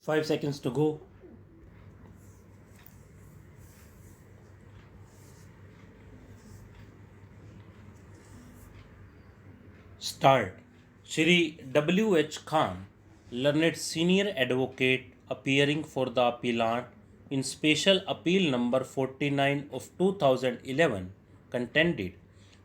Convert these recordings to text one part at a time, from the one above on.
5 seconds to go. Start. Shri W.H. Khan, learned senior advocate appearing for the appellant in Special Appeal number 49 of 2011, contended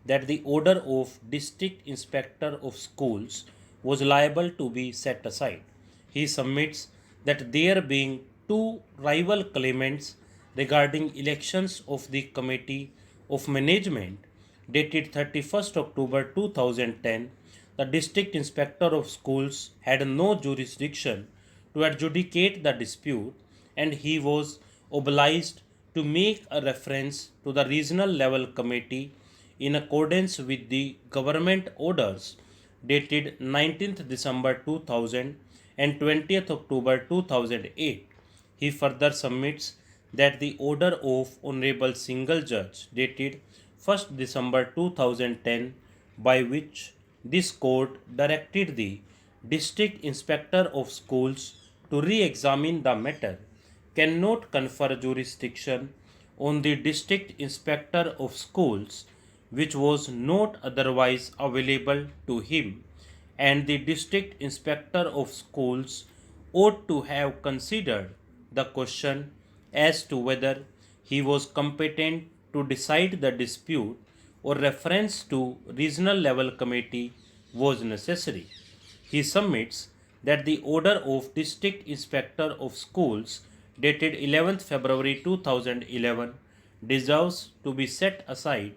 that the order of District Inspector of Schools was liable to be set aside. He submits that there being two rival claimants regarding elections of the Committee of Management dated 31st October 2010, the District Inspector of Schools had no jurisdiction to adjudicate the dispute, and he was obliged to make a reference to the Regional Level Committee in accordance with the government orders dated 19th December 2000 and 20th October 2008. He further submits that the order of Honorable Single Judge dated 1st December 2010, by which this court directed the District Inspector of Schools to re-examine the matter, cannot confer jurisdiction on the District Inspector of Schools, which was not otherwise available to him, and the District Inspector of Schools ought to have considered the question as to whether he was competent to decide the dispute or reference to regional level committee was necessary. He submits that the order of District Inspector of Schools dated 11th February 2011 deserves to be set aside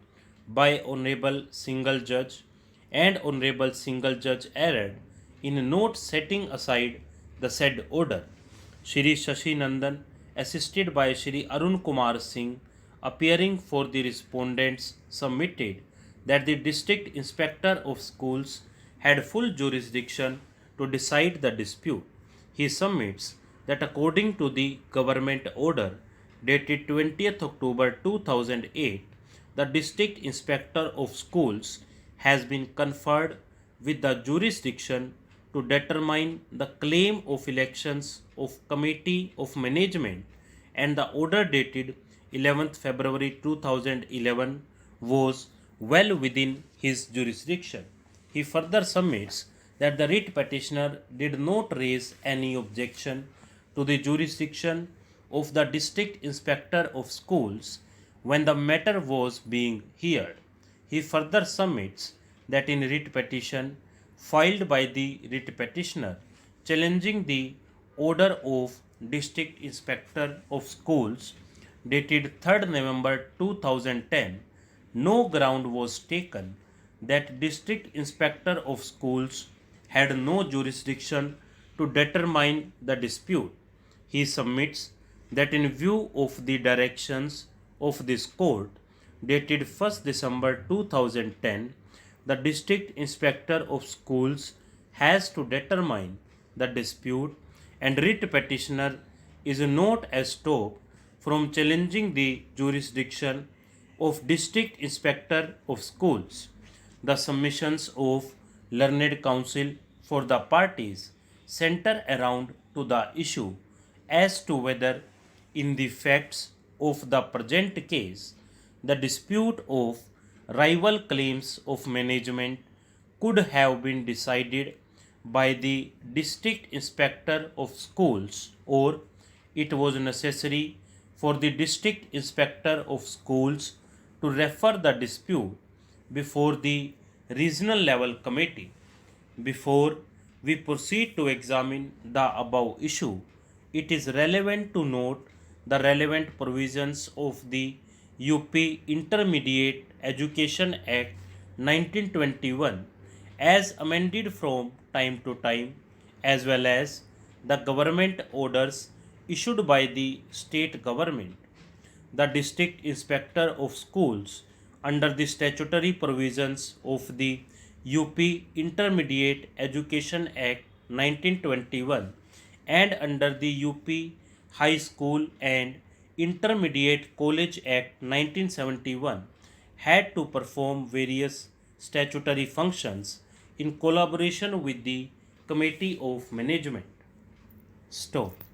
by Honorable Single Judge, and Honorable Single Judge erred in not setting aside the said order. Shri Shashi Nandan, assisted by Shri Arun Kumar Singh, appearing for the respondents, submitted that the District Inspector of Schools had full jurisdiction to decide the dispute. He submits that according to the government order dated 20th October 2008, the District Inspector of Schools has been conferred with the jurisdiction to determine the claim of elections of Committee of Management, and the order dated 11th February 2011 was well within his jurisdiction. He further submits that the writ petitioner did not raise any objection to the jurisdiction of the District Inspector of Schools when the matter was being heard. He further submits that in writ petition filed by the writ petitioner challenging the order of District Inspector of Schools dated 3rd November 2010, no ground was taken that District Inspector of Schools had no jurisdiction to determine the dispute. He submits that in view of the directions of this court dated 1st December 2010, the District Inspector of Schools has to determine the dispute, and writ petitioner is not stopped from challenging the jurisdiction of District Inspector of Schools. The submissions of learned counsel for the parties center around to the issue as to whether in the facts of the present case the dispute of rival claims of management could have been decided by the District Inspector of Schools, or it was necessary for the District Inspector of Schools to refer the dispute before the Regional Level Committee. Before we proceed to examine the above issue, it is relevant to note the relevant provisions of the UP Intermediate Education Act 1921 as amended from time to time, as well as the government orders issued by the state government. The District Inspector of Schools, under the statutory provisions of the UP Intermediate Education Act 1921 and under the UP High School and Intermediate College Act 1971, had to perform various statutory functions in collaboration with the Committee of Management. Stop.